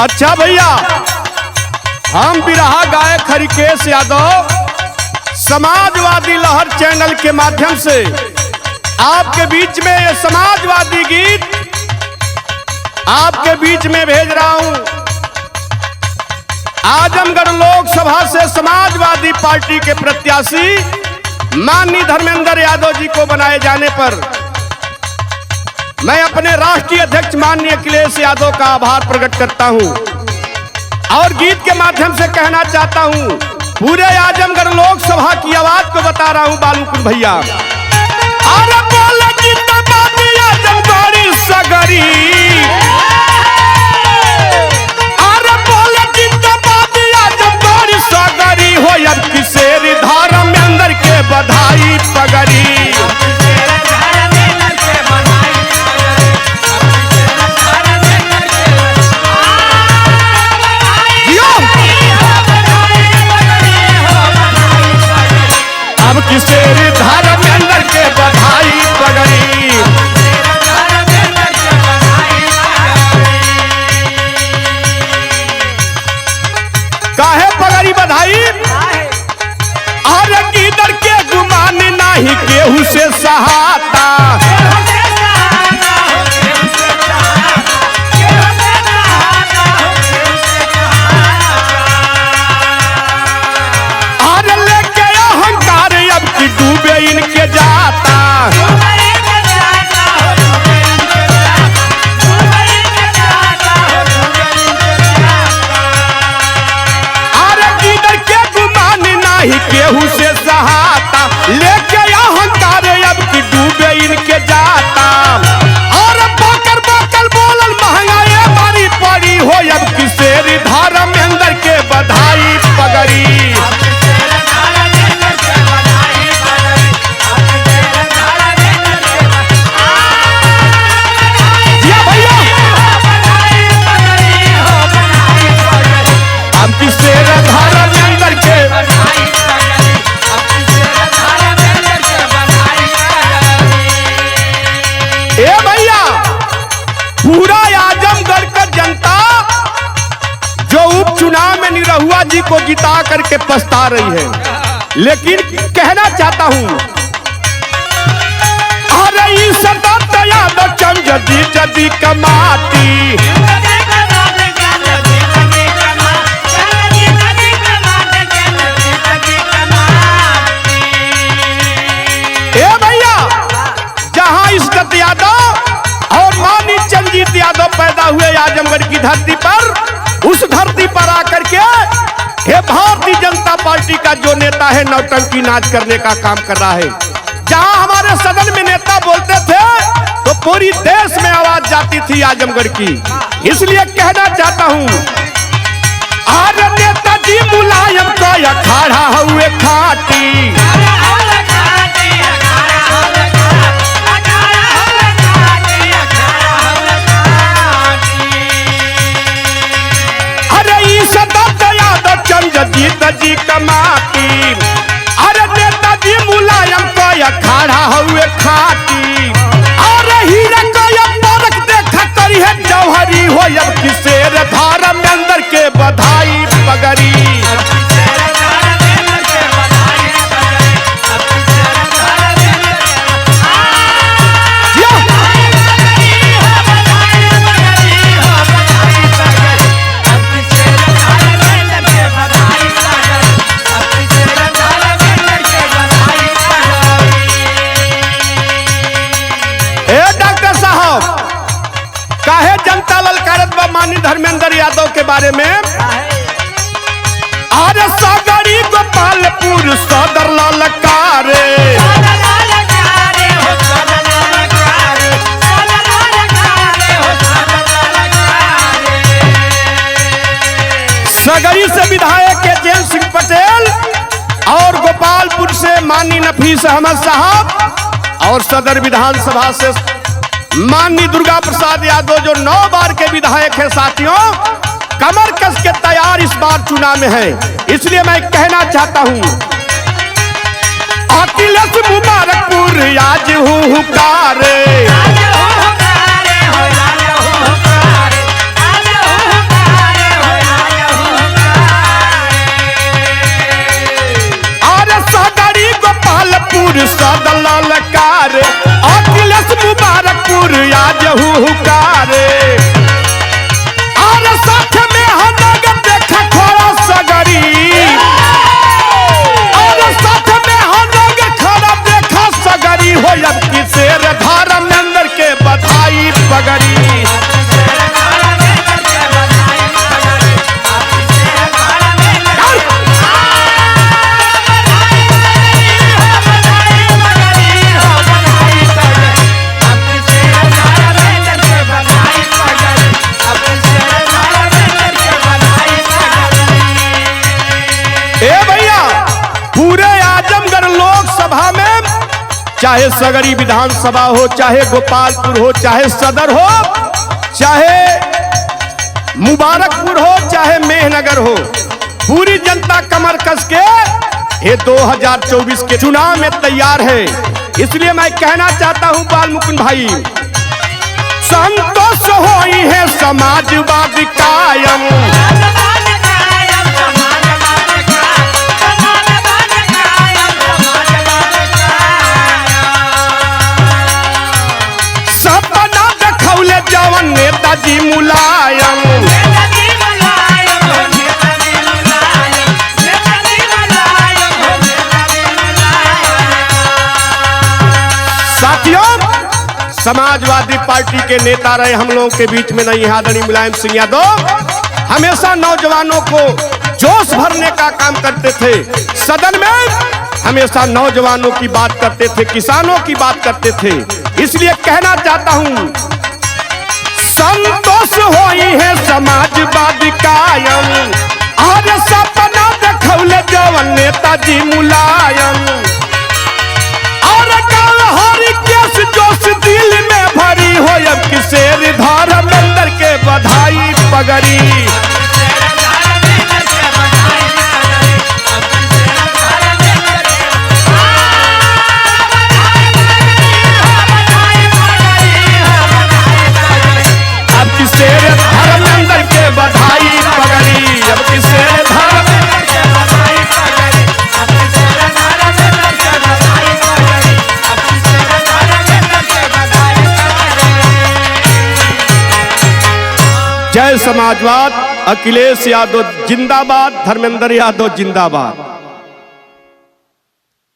अच्छा भैया, हम बिरहा गायक हरिकेश यादव समाजवादी लहर चैनल के माध्यम से आपके बीच में ये समाजवादी गीत आपके बीच में भेज रहा हूं। आजमगढ़ लोकसभा से समाजवादी पार्टी के प्रत्याशी माननीय धर्मेंद्र यादव जी को बनाए जाने पर मैं अपने राष्ट्रीय अध्यक्ष माननीय अखिलेश यादव का आभार प्रकट करता हूं और गीत के माध्यम से कहना चाहता हूं, पूरे आजमगढ़ लोकसभा की आवाज को बता रहा हूं बालूपुर भैया। अरे बोले जिंदाबाद आजमगढ़ सगरी, अरे बोले जिंदाबाद आजमगढ़ सगरी हो अब किसेर धारा में अंदर के बधाई पगड़ी। अब किसेर धारा में अंदर के बधाई पगड़ी। काहे पगड़ी बधाई? अरे गिदर के गुमान नहीं केहू से सहाता, अरे लेके अहंकार अब की डूबे इनके जाता। अरे गिदर के गुमान नहीं केहू से सहाता, लेके अहंकार अब की डूबे इनके जाता। और बकर बकर बोलल महंगाई मारी पड़ी हो अब किसेर धारा में अंदर के बधाई पगड़ी। ए भैया, पूरा आजमगढ़ का जनता जो उपचुनाव में निरहुआ जी को जिता करके पछता रही है, लेकिन कहना चाहता हूं, अरे सदा यादव चंद जदी जदी कमाती, ए भैया, जहां इज्जत यादव और मानी चंदजीत यादव पैदा हुए आजमगढ़ की धरती पर, उस धरती पर आकर के हे भारतीय जनता पार्टी का जो नेता है नौटंकी नाच करने का काम कर रहा है। जहां हमारे सदन में नेता बोलते थे तो पूरी देश में आवाज जाती थी आजमगढ़ की। इसलिए कहना चाहता हूं, अरे नेताजी मुलायम को अखाड़ा हुए खाटी, जीत जी कमाती, अरे नेताजी मुलायम को अखाड़ा हुए खाटी। अरे हीरा को परख देखा करी है जौहरी हो अब किसेर धारा में अंदर के बधाई पगड़ी। काहे जनता ललकारत बा माननीय धर्मेंद्र यादव के बारे में? अरे सागरी गोपालपुर सदर ललकारे, सगरी से विधायक के जेल सिंह पटेल और गोपालपुर से माननीय नफीस अहमद साहब और सदर विधानसभा से माननीय दुर्गा प्रसाद यादव जो 9 बार के विधायक है। साथियों, कमर कस के तैयार इस बार चुनाव में है। इसलिए मैं कहना चाहता हूं, अखिलेश मुबारकपुर आज हुकारे, सदल ललकारे अखिलेश मुबारकपुर आज हुकारे और साथ में हनग देखा खड़ा सगरी और साथ में हनग खड़ा देखा सगरी हो अब की शेर धर्मेंद्र के बधाई पगड़ी चाहे सगरी विधानसभा हो, चाहे गोपालपुर हो, चाहे सदर हो, चाहे मुबारकपुर हो, चाहे मेहनगर हो, पूरी जनता कमर कस के ये 2024 के चुनाव में तैयार है। इसलिए मैं कहना चाहता हूं बाल मुकुंद भाई, संतोष होई है समाजवादी कायम, जवन नेताजी मुलायम, साथियों समाजवादी पार्टी के नेता रहे हम लोगों के बीच में नहीं आदरणीय मुलायम सिंह यादव हमेशा नौजवानों को जोश भरने का काम करते थे। सदन में हमेशा नौजवानों की बात करते थे, किसानों की बात करते थे। इसलिए कहना चाहता हूं संतोष होई है समाजवादी कायम और सपना देखौले जवन नेताजी मुलायम और कल हरी केस जोश दिल में भरी हो अब की शेर धर्मेंद्र के बधाई पगड़ी धर्मेंद्र के बधाई पगड़ी अब किसे जय समाजवाद, अखिलेश यादव जिंदाबाद, धर्मेंद्र यादव जिंदाबाद।